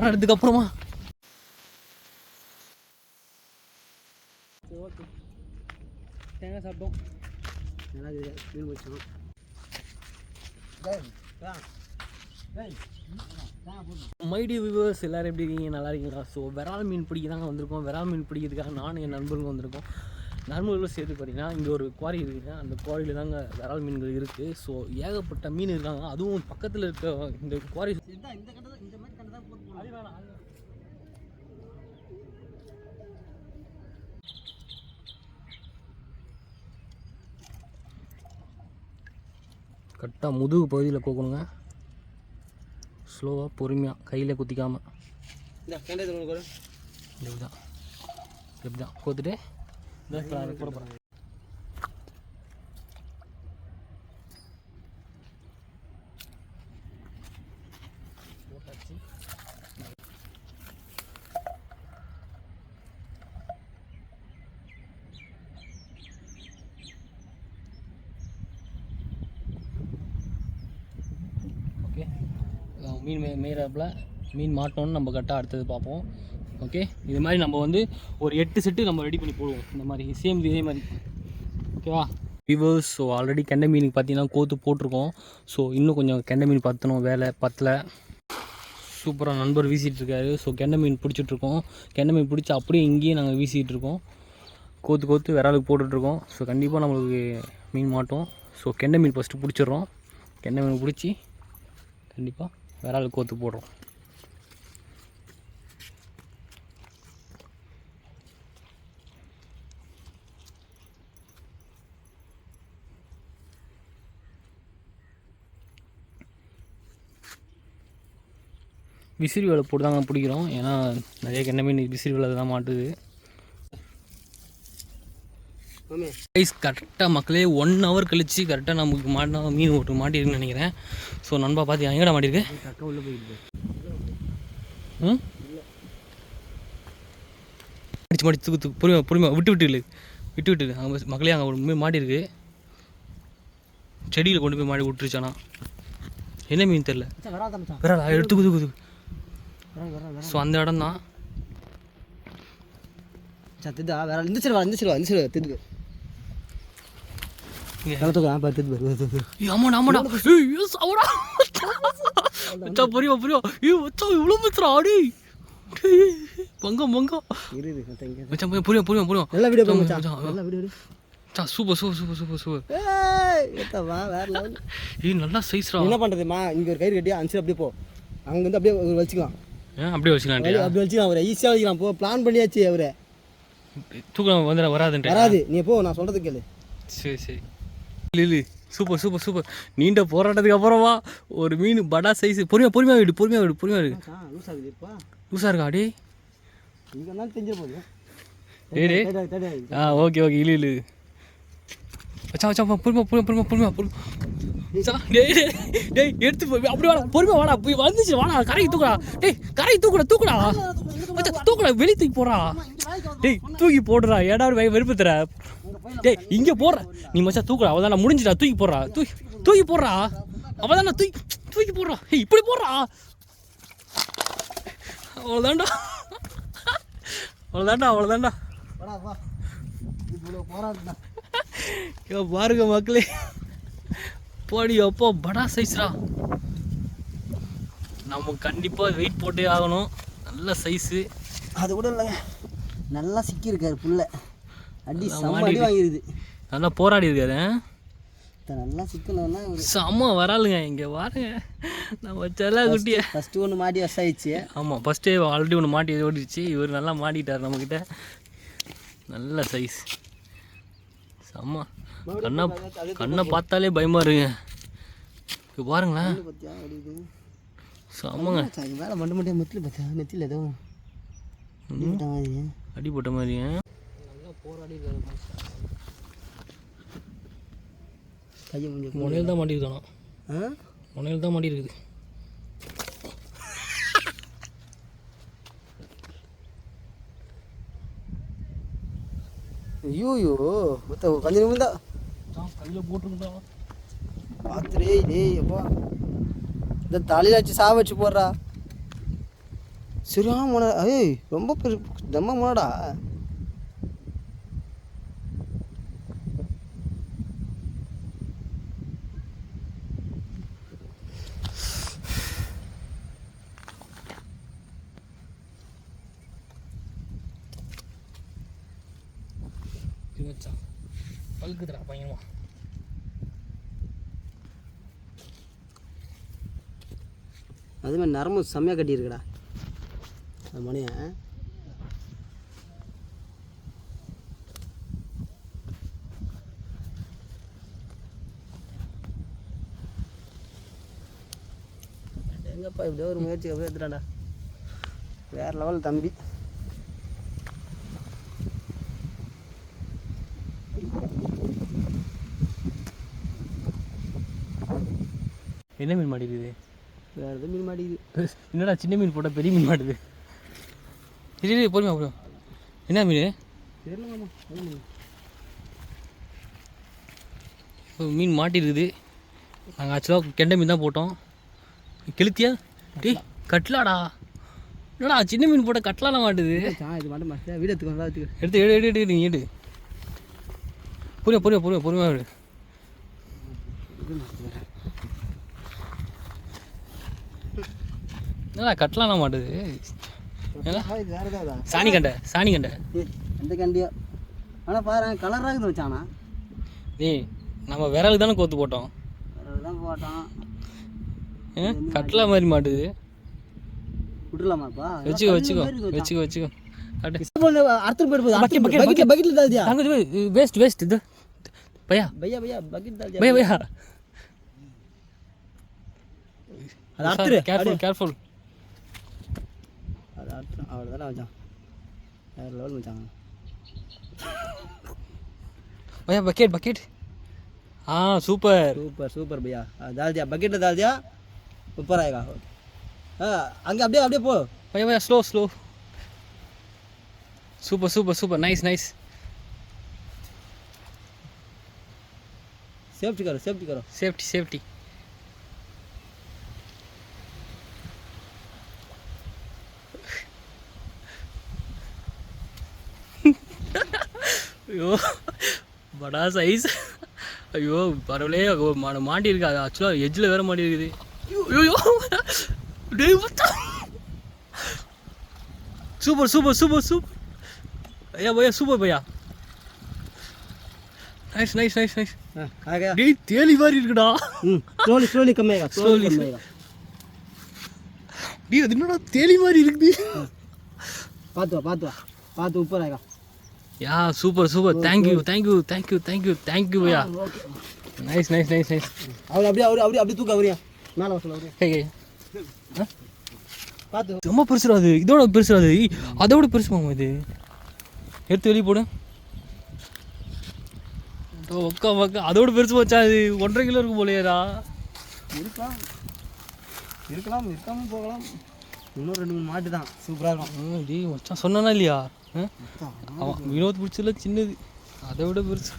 அதுக்கப்புறமா ஓகே தேங்காய் சாப்பிட்டோம். நல்லா மீன் முடிச்சோம். மைடி வியூவர்ஸ் எல்லோரும் எப்படி இருக்கீங்க? நல்லா இருக்கீங்களா? ஸோ விரால் மீன் பிடிக்க தாங்க வந்திருக்கோம். விரால் மீன் பிடிக்கிறதுக்காக நானும் என் நண்பர்களும் வந்திருக்கோம். நண்பர்களும் சேர்த்து பார்த்தீங்கன்னா இங்கே ஒரு குவாரி இருக்குதுங்க. அந்த குவாரியில் தாங்க விரால் மீன்கள் இருக்குது. ஸோ ஏகப்பட்ட மீன் இருக்காங்க. அதுவும் பக்கத்தில் இருக்க இந்த குவாரி கரெக்டாக முதுகு பகுதியில் கோக்கணுங்க. ஸ்லோவாக பொறுமையாக கையில் குத்திக்காமல் இப்படிதான் இப்படிதான் கோத்துட்டு போட போகிறேன். ஓகே, மீன் மேயறப்பில் மீன் மாட்டோன்னு நம்ம கரெக்டாக அடுத்தது பார்ப்போம். ஓகே, இது மாதிரி நம்ம வந்து ஒரு 8 செட்டு நம்ம ரெடி பண்ணி போடுவோம். இந்த மாதிரி சேம் இதே மாதிரி. ஓகேவா வியூவர்ஸ்? ஸோ ஆல்ரெடி கெண்டை மீனுக்கு பார்த்தீங்கன்னா கோத்து போட்டிருக்கோம். ஸோ இன்னும் கொஞ்சம் கெண்டை மீன் பற்றணும், வேலை பத்தலை. சூப்பராக நண்பர் வீசிகிட்டு இருக்காரு. ஸோ கெண்டை மீன் பிடிச்சிட்ருக்கோம். கெண்டை மீன் பிடிச்சி அப்படியே இங்கேயே நாங்கள் வீசிகிட்டு இருக்கோம். கோத்து விராலுக்கு போட்டுட்ருக்கோம். ஸோ கண்டிப்பாக நம்மளுக்கு மீன் மாட்டோம். ஸோ கெண்டை மீன் ஃபஸ்ட்டு பிடிச்சிட்றோம். கெண்டை மீன் பிடிச்சி கண்டிப்பாக விராலுக்கு கோத்து போடுறோம். விசிறி வேலை போட்டு தாங்க பிடிக்கிறோம். ஏன்னா நிறைய கெண்டை மீன் விசிறி வேலை தான் மாட்டுது. ரைஸ் கரெக்டாக மக்களே 1 hour கழிச்சு கரெக்டாக நமக்கு மாட்டினா மீன் ஓட்டு மாட்டிருக்குன்னு நினைக்கிறேன். ஸோ நண்பா பார்த்து எங்கடா மாட்டிருக்கு? உள்ளே போயிருக்கு. அடிச்சு மாட்டி தூக்கு பொறுமையாக விட்டு அங்கே மக்களே அங்கே ஒரு மீன் மாட்டிருக்கு. செடியில் கொண்டு போய் மாட்டி விட்டுருச்சானா என்ன மீன் தெரில. விராலா எடுத்து ஸோ அந்த இடம் தான் நல்லா சைஸ். என்ன பண்றதுமா, இங்க ஒரு கயிறு கட்டி அனுப்பிச்சு அப்படியே போ. அங்க வந்து அப்படியே வச்சுக்கலாம். அப்படியே வச்சுக்கலாம். அப்படி வச்சுக்கலாம். அவரை ஈஸியாக வச்சுக்கலாம். போ, பிளான் பண்ணியாச்சு. அவரை தூக்கம் வந்து வராது. நீ போ, நான் சொல்றது கேளு. சரி இல்லை சூப்பர். நீண்ட போராட்டத்துக்கு அப்புறமா ஒரு மீன் படா சைஸ். பொறுமையாக விடு. லூசா இருக்கா? அடி ஓகே இல்லை வச்சா பொறுமையாக எடுத்து அப்படி வாடா, பொறுமையாக வாடா. போய் வந்துச்சு வாடா, கரைக்கு தூக்குடா வெளியே தூக்கி போடுறா. தூக்கி போடுறா. ஏடாவது வெறுப்புத்துற. இங்கே போடுற நீ மச்சா தூக்குடா. அவள் முடிஞ்சிடா. தூக்கி போடுறா. அவள் தூக்கி போடுறா. இப்படி போடுறா. அவ்வளோதான்டா. பாருங்க மக்களே, போடி அப்போ படா சைஸ்ரா. நம்ம கண்டிப்பாக வெயிட் போட்டே ஆகணும். நல்ல சைஸு. அது கூட இல்லைங்க, நல்லா சிக்கியிருக்காரு புல்ல. அடி வாங்கிடுது. நல்லா போராடி இருக்காரு. நல்லா சிக்கணும்னா செம்ம வராளுங்க. இங்கே பாருங்க நம்ம செல்ல குட்டியை ஃபஸ்ட்டு ஒன்று மாட்டி வசாயிடுச்சு. ஆமாம், ஃபஸ்ட்டே ஆல்ரெடி ஒன்று மாட்டி ஓடிடுச்சு. இவர் நல்லா மாட்டிட்டார் நம்மக்கிட்ட. நல்ல சைஸ் செம்ம. கண்ணை பார்த்தாலே பயமாக இருங்க. இப்போ பாருங்களேன் செம்மங்க. வேலை மண்டை முத்தில் பார்த்தா நெத்தியில் ஏதோ அடிப்பட்ட மாதிரிங்க. நல்லா போராடி முனையில் தான் மாட்டிருக்கானா? முனையில் தான் மாட்டிருக்குது. ஐயோ கொஞ்சம் நிமிடம் தான் கையில் போட்டுருந்தா பார்த்துடே. டேய் அப்பா, இந்த தலையில் வச்சு சாவ வச்சு போடுறா. சரியான மோனா. ஏய் ரொம்ப தம்ம மோனடா. இது வச்சா பழுக்குதுடா பையனுவா. அது மாதிரி நரம்பு செம்மையாக கட்டியிருக்குடா அந்த மணியை. எங்கப்பா இப்படியே ஒரு முயற்சி அப்படியே எடுத்துட்டான்டா. வேறு லெவல் தம்பி. என்ன மீன் மாட்டிருக்குது? வேறு எதுவும் மீன் மாட்டிக்குது. என்னடா சின்ன மீன் போட்டால் பெரிய மீன் மாட்டுது. இல்லை போடுமா அப்புறம் என்ன மீன்? தெரியலமாம்மா. மீன் மாட்டிருக்குது. நாங்கள் ஆக்சுவலாக கெண்டை மீன் தான் போட்டோம். கெளுத்தியா? டேய் கட்லாடா. என்னடா சின்ன மீன் போட்டால் கட்லாலாம் மாட்டுது. இது மட்டும் வீடு எடுத்துக்கோ. எடுத்து எடு நீ எடு. பொறுமையாக எடு. என்னடா கட்லாலாம் மாட்டுது. வேறு ஏதாவது சாணி கண்டை எந்த கண்டியோ. ஆனால் பாரு கலராக இருக்குது வச்சானா. டேய் நம்ம விரலுக்கு தானே கோத்து போட்டோம். விரல் தான் போட்டோம். கட்லா மாதிரி மாட்டுது. விட்டுலாமாப்பா? வச்சுக்கோ அறுத்து போயிட்டு பக்கெட்ல தாதியா வேஸ்ட் இது பையா பக்கெட் தாதியா பையா அது அறுத்துரு. கேர்ஃபுல். அது அறுத்து அவ்வளோதானே வச்சான். வேறு லெவல் வச்சாங்க. भैया बकेट हाँ सुपर भैया डाल दिया बकेट डाल दिया ऊपर आएगा. हाँ आगे अपडेट पो भैया स्लो सुपर नाइस सेफ्टी करो सेफ्टी ஐயோ படா சைஸ். ஐயோ பரவலே மாட்டி இருக்கு. அது ஆக்சுவலாக எஜ்ஜில் வேற மாட்டி இருக்குது. ஐயோ சூப்பர் ஐயா பையா சூப்பர் பையா. நைஸ் டேய் தேலி மாதிரி இருக்குடா. ஸ்லோலி கம்மியாகா டேய் அது என்னடா தேலி மாதிரி இருக்குது. பார்த்து ऊपर आएगा. या सुपर थैंक यू भैया. नाइस அப்படியே தூக்க அவரியா மேல வசல அவரியா. ஹே பாத்து ரொம்ப பெருசுடா. அது இதோட பெருசுடா. அது அதோட பெருசு மாமா. இது எடுத்து வெளிய போடு. ஒக்கா அதோட பெருசு போச்சா. அது 1.5 கிலோ இருக்கும் போலையேடா. இருக்காம போகலாம். இன்னும் 2-3 மாட்டு தான் சூப்பராக இருக்கும். டேய் மச்சான் சொன்னானா இல்லையா? அவன் வினோத் பிடிச்சல சின்னது. அதோட பெருசு.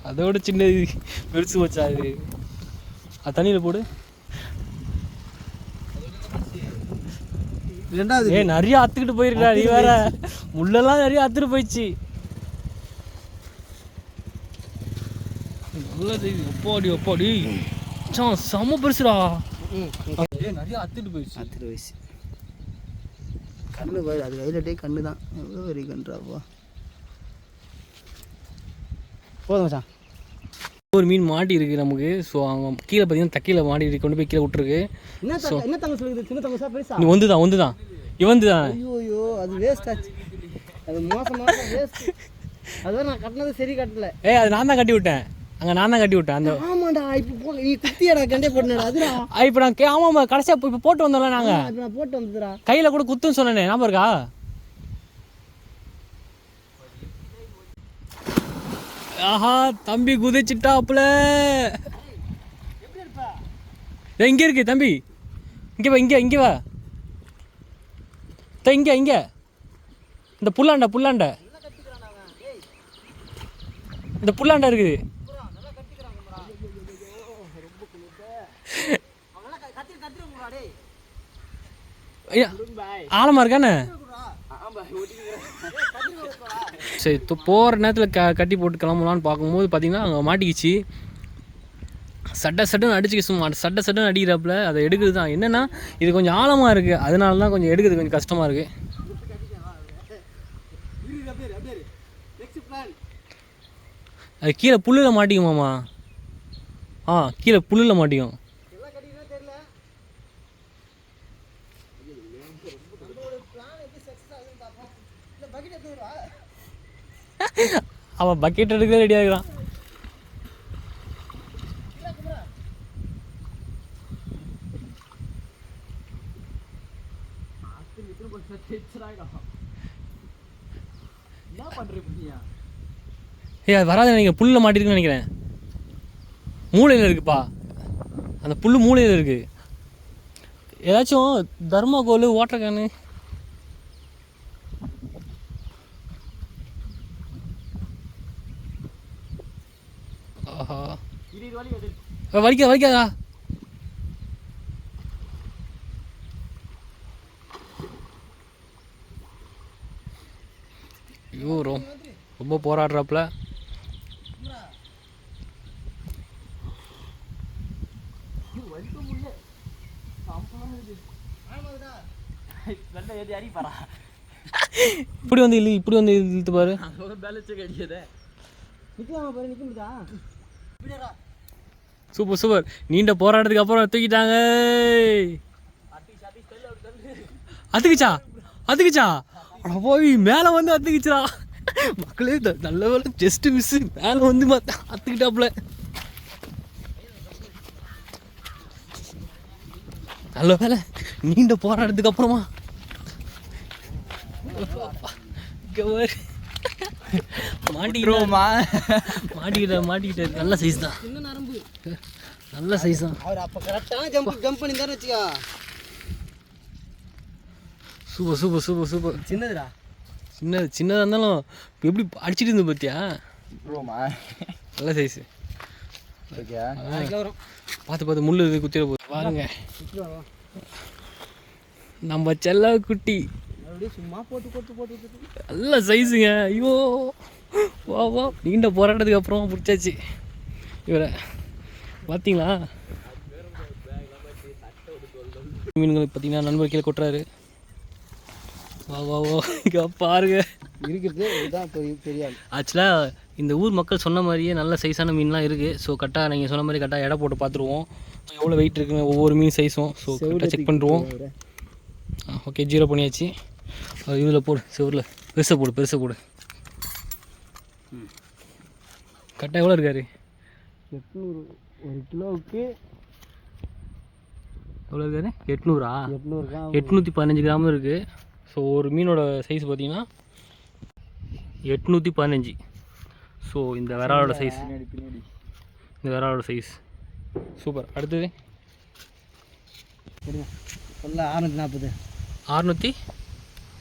அதோட சின்னது பெருசு வச்சா. அது தண்ணியில் போடு. ரெண்டாவது நிறைய அத்துக்கிட்டு போயிருக்கா. நீ வேற முள்ளெல்லாம் நிறைய அத்துட்டு போயிடுச்சு. ஒப்பாடி செம்ம பெருசுடா. நிறைய அத்துட்டு போயிடுச்சு. கண்ணு போய் அது கையிலட்டே கண்ணு தான். எவ்வளோ வெறி கன்றாப்பா. போதும் மச்சான். ஒரு மீன் மாட்டி இருக்கு நமக்கு. ஸோ அவங்க கீழே பார்த்தீங்கன்னா தக்கையில் மாட்டி இருக்கு. கொண்டு போய் கீழே விட்டுருக்கு. என்ன தங்க சொல்லுது? சின்ன தங்க சார் பெருசா? நீ வந்து தான் ஐயோ அது வேஸ்ட் ஆச்சு. அது மோசமான வேஸ்ட். அதான் நான் கட்டினது சரி கட்டல. அது நான் தான் கட்டி விட்டேன். அந்த ஆமாடா. இப்போ நீ குத்தியடா கண்டே போடுனடா. அதுடா இப்போ நான் ஆமாம்மா கடைசியாக இப்போ போட்டு வந்தோம்ல நாங்கள். இப்போ நான் போட்டு வந்ததுடா. கையில் கூட குத்துன்னு சொன்னேனே ஞாபகம் இருக்கா? ஆஹா தம்பி குதிச்சிட்டாப்புல. இங்கே இருக்கு தம்பி. இங்கே வா இங்கே வா. இங்கே இந்த புல்லாண்ட இந்த புல்லாண்டா இருக்குது. ஐயா ஆழமாக இருக்கானே? சரி போகிற நேரத்தில் கட்டி போட்டு கிளம்பலான்னு பார்க்கும்போது பார்த்தீங்கன்னா அங்கே மாட்டிக்கிச்சு. சட்டுன்னு அடிச்சுக்க, சும்மா சட்டுன்னு அடிக்கிறப்பல அதை எடுக்கிறது தான். என்னென்னா இது கொஞ்சம் ஆழமாக இருக்குது, அதனால தான் கொஞ்சம் எடுக்கிறது கொஞ்சம் கஷ்டமாக இருக்குது. அது கீழே புல்லில் மாட்டிக்குமாம்மா? கீழே புல்லில் மாட்டிக்கும். அவன் பக்கெட் எடுக்க ரெடி ஆகிறான். அது வராது நினைக்கிறேன், புல்லில் மாட்டிருக்குன்னு நினைக்கிறேன். மூளையில் இருக்குப்பா, அந்த புல் மூளையில் இருக்கு. ஏதாச்சும் தர்மாகோல் வாட்டர் கேனு. ஆஹா வலிக்காதா? ஐயோ ரொம்ப போராடுறாப்புல. இப்படி வந்து இழுத்து பாரு. சூப்பர். நீண்ட போராட்டத்துக்கு அப்புறம் தூக்கிட்டாங்க. அத்துக்குச்சா போய் மேலே வந்து அத்துக்குச்சா. மக்களே நல்ல வேலை, ஜஸ்ட் மிஸ். மேலே வந்து அத்துக்கிட்டாப்புல. நல்ல வேலை, நீண்ட போராட்டத்துக்கு அப்புறமா மாட்டிக்கிட்ட. நல்ல சைஸ் தான், நல்ல சைஸ் தான். சூப்பர். சின்னதாக இருந்தாலும் எப்படி அடிச்சிட்டு இருந்து பார்த்தியா? நல்ல சைஸு. பார்த்து முள்ளு குத்திர போகுது பாருங்க. நம்ம செல்ல குட்டி சும்மா போட்டு நல்ல சைஸுங்க. ஐயோ வா நீண்ட போராட்டத்துக்கு அப்புறம் பிடிச்சாச்சு இவரை. பார்த்தீங்களா மீன்கள் பார்த்தீங்கன்னா நண்பர் கீழே கொட்டுறாரு. வா இங்கே பாருங்க இருக்கிறது இதுதான் பெரிய. ஆக்சுவலாக இந்த ஊர் மக்கள் சொன்ன மாதிரியே நல்ல சைஸான மீன்லாம் இருக்குது. ஸோ கரெக்டாக நீங்கள் சொன்ன மாதிரி கரெக்டாக எடை போட்டு பார்த்துருவோம் எவ்வளோ வெயிட் இருக்குங்க ஒவ்வொரு மீன் சைஸும். ஸோ கரெக்டாக செக் பண்ணிடுவோம். ஓகே, 0 பண்ணியாச்சு. இதில் போடு, செவரில் பெருசாக போடு. கரெக்டாக எவ்வளோ இருக்காரு? 800. ஒரு கிலோவுக்கு எவ்வளோ இருக்காரு? 800. 815 கிராம் இருக்குது. ஸோ ஒரு மீனோட சைஸ் பார்த்தீங்கன்னா 815. ஸோ இந்த விராலோட சைஸ் சூப்பர். அடுத்தது 640.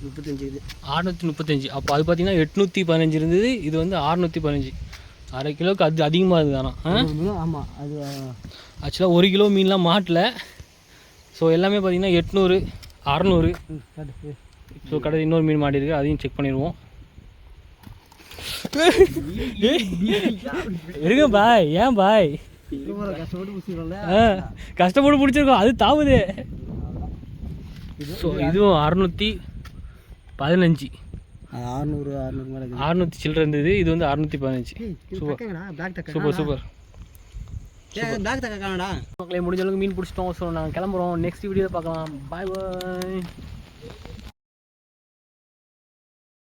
635. அப்போ அது பார்த்தீங்கன்னா 815 இருந்தது, இது வந்து 615. அரை கிலோவுக்கு அது அதிகமாக இருக்குது. ஆனால் ஆமாம், அது ஆக்சுவலாக 1 கிலோ மீன்லாம் மாட்டல. ஸோ எல்லாமே பார்த்தீங்கன்னா 800, 600. ஸோ கடைசி இன்னொரு மீன் மாட்டிருக்கு, அதையும் செக் பண்ணிடுவோம். இருங்க பாய், ஏன் பாய் கஷ்டப்பட்டு பிடிச்சிருக்கோம், அது தாவுது. ஸோ இதுவும் 615. 600 சில்லற இருந்தது, இது வந்து 615. சூப்பர். மக்களே முடிஞ்ச அளவுக்கு மீன் பிடிச்சிட்டோம். ஸோ நாங்கள் கிளம்புறோம். நெக்ஸ்ட் வீடியோ பார்க்கலாம். பாய்.